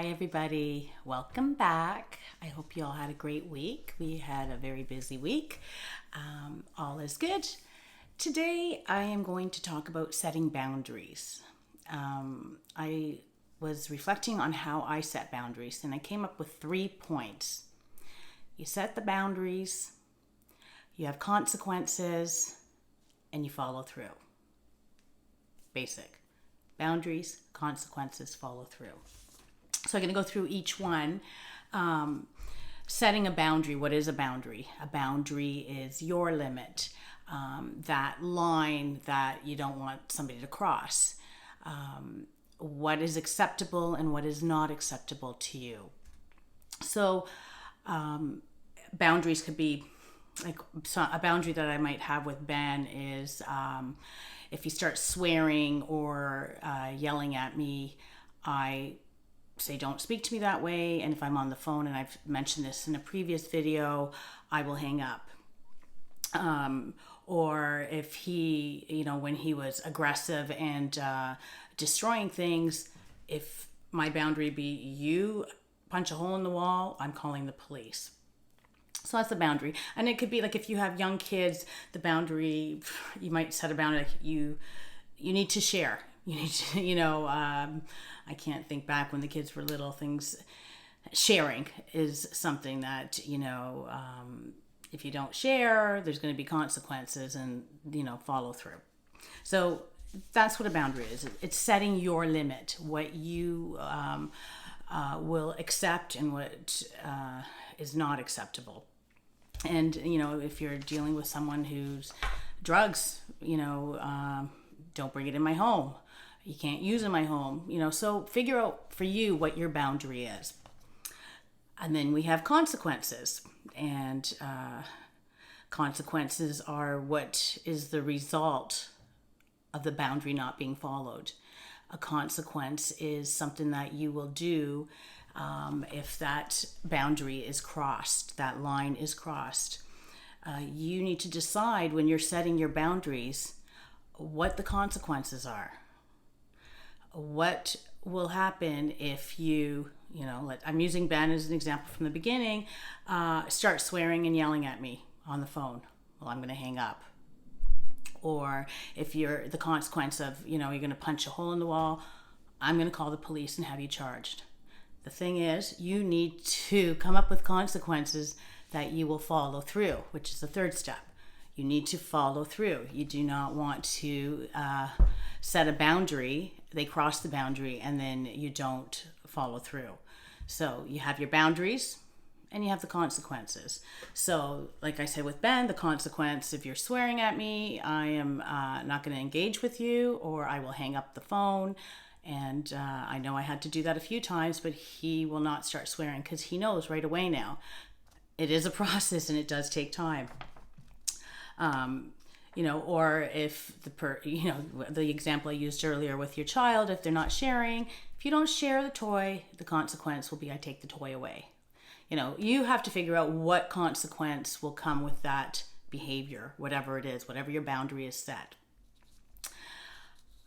Hi, everybody. Welcome back. I hope you all had a great week. We had a very busy week. All is good. Today, I am going to talk about setting boundaries. I was reflecting on how I set boundaries, and I came up with 3 points. You set the boundaries, you have consequences, and you follow through. Basic. Boundaries, consequences, follow through. So I'm going to go through each one. Setting a boundary. What is a boundary? A boundary is your limit, that line that you don't want somebody to cross. What is acceptable and what is not acceptable to you. So boundaries could be like a boundary that I might have with Ben is if he starts swearing or yelling at me, I say don't speak to me that way, and if I'm on the phone, and I've mentioned this in a previous video, I will hang up. Or if he, when he was aggressive and destroying things, if my boundary be you punch a hole in the wall, I'm calling the police. So that's the boundary. And it could be like if you have young kids, the boundary, you might set a boundary like you need to share. You need to, I can't think back when the kids were little, things, sharing is something that, if you don't share, there's going to be consequences and, follow through. So that's what a boundary is. It's setting your limit, what you will accept and what is not acceptable. And, if you're dealing with someone who's drugs, don't bring it in my home. You can't use in my home, so figure out for you what your boundary is. And then we have consequences. And consequences are what is the result of the boundary not being followed. A consequence is something that you will do if that boundary is crossed, that line is crossed. You need to decide when you're setting your boundaries what the consequences are. What will happen if you, I'm using Ben as an example from the beginning, start swearing and yelling at me on the phone? Well, I'm going to hang up. Or if you're the consequence of, you're going to punch a hole in the wall, I'm going to call the police and have you charged. The thing is, you need to come up with consequences that you will follow through, which is the third step. You need to follow through. You do not want to set a boundary, they cross the boundary, and then you don't follow through. So you have your boundaries and you have the consequences. So like I said with Ben, the consequence, if you're swearing at me, I am not going to engage with you, or I will hang up the phone. And I know I had to do that a few times, but he will not start swearing because he knows right away now. It is a process and it does take time. Or if the example I used earlier with your child, if they're not sharing, if you don't share the toy, the consequence will be I take the toy away. You have to figure out what consequence will come with that behavior, whatever it is, whatever your boundary is set.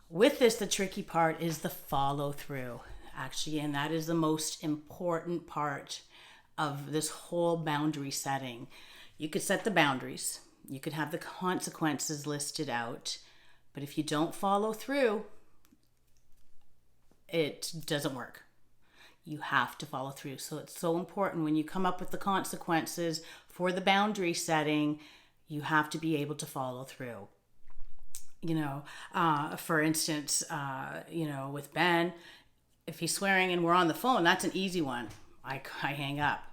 With this, the tricky part is the follow through, actually, and that is the most important part of this whole boundary setting. You could set the boundaries. You could have the consequences listed out, but if you don't follow through, it doesn't work. You have to follow through. So it's so important when you come up with the consequences for the boundary setting, you have to be able to follow through. For instance, with Ben, if he's swearing and we're on the phone, that's an easy one. I hang up.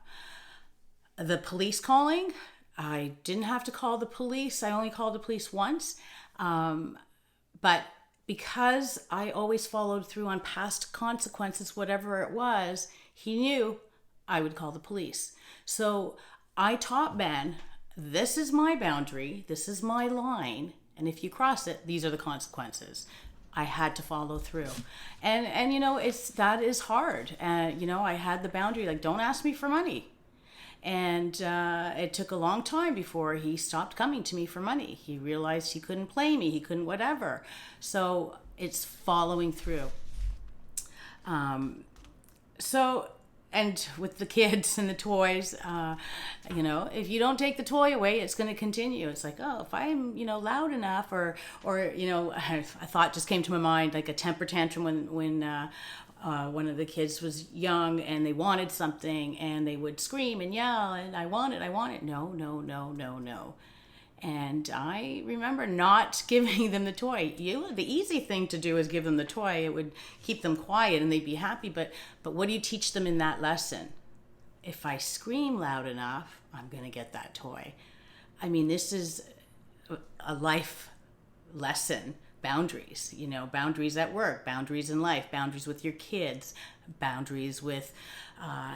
The police calling, I didn't have to call the police. I only called the police once. But because I always followed through on past consequences, whatever it was, he knew I would call the police. So I taught Ben, this is my boundary, this is my line, and if you cross it, these are the consequences. I had to follow through. And that is hard. I had the boundary, like, don't ask me for money. And it took a long time before he stopped coming to me for money. He realized he couldn't play me, he couldn't whatever. So it's following through. So, and with the kids and the toys, if you don't take the toy away, it's going to continue. It's like, oh, if I'm, loud enough, or a thought just came to my mind, like a temper tantrum when one of the kids was young and they wanted something and they would scream and yell and I want it. No, no, no, no, no. And I remember not giving them the toy. The easy thing to do is give them the toy. It would keep them quiet and they'd be happy. But what do you teach them in that lesson? If I scream loud enough, I'm going to get that toy. I mean, this is a life lesson. Boundaries, boundaries at work, boundaries in life, boundaries with your kids, boundaries with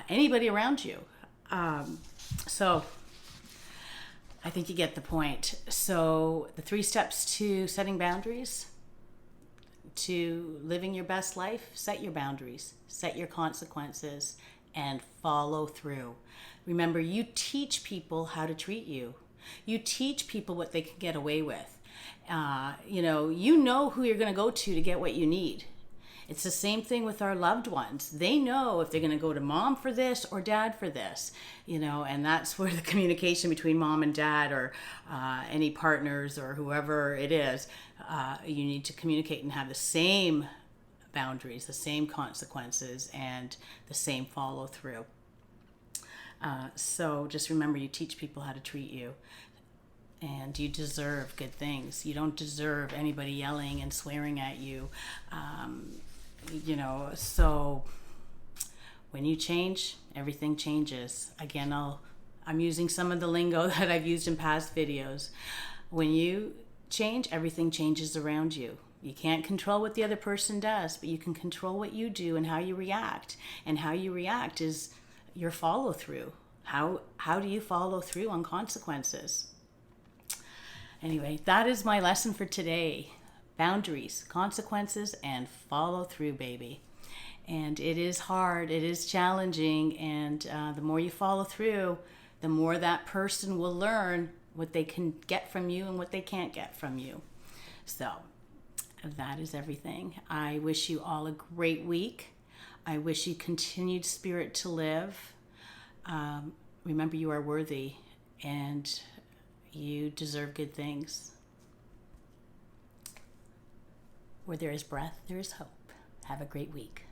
anybody around you. So I think you get the point. So the 3 steps to setting boundaries, to living your best life: set your boundaries, set your consequences, and follow through. Remember, you teach people how to treat you. You teach people what they can get away with. You know who you're going to go to get what you need. It's the same thing with our loved ones. They know if they're going to go to mom for this or dad for this, and that's where the communication between mom and dad, or any partners or whoever it is, you need to communicate and have the same boundaries, the same consequences, and the same follow through. So just remember, you teach people how to treat you. And you deserve good things. You don't deserve anybody yelling and swearing at you. So when you change, everything changes. Again, I'm using some of the lingo that I've used in past videos. When you change, everything changes around you. You can't control what the other person does, but you can control what you do and how you react. And how you react is your follow through. How do you follow through on consequences? Anyway, that is my lesson for today. Boundaries, consequences, and follow through, baby. And it is hard, it is challenging, and the more you follow through, the more that person will learn what they can get from you and what they can't get from you. So that is everything. I wish you all a great week. I wish you continued spirit to live. Remember, you are worthy, and you deserve good things. Where there is breath, there is hope. Have a great week.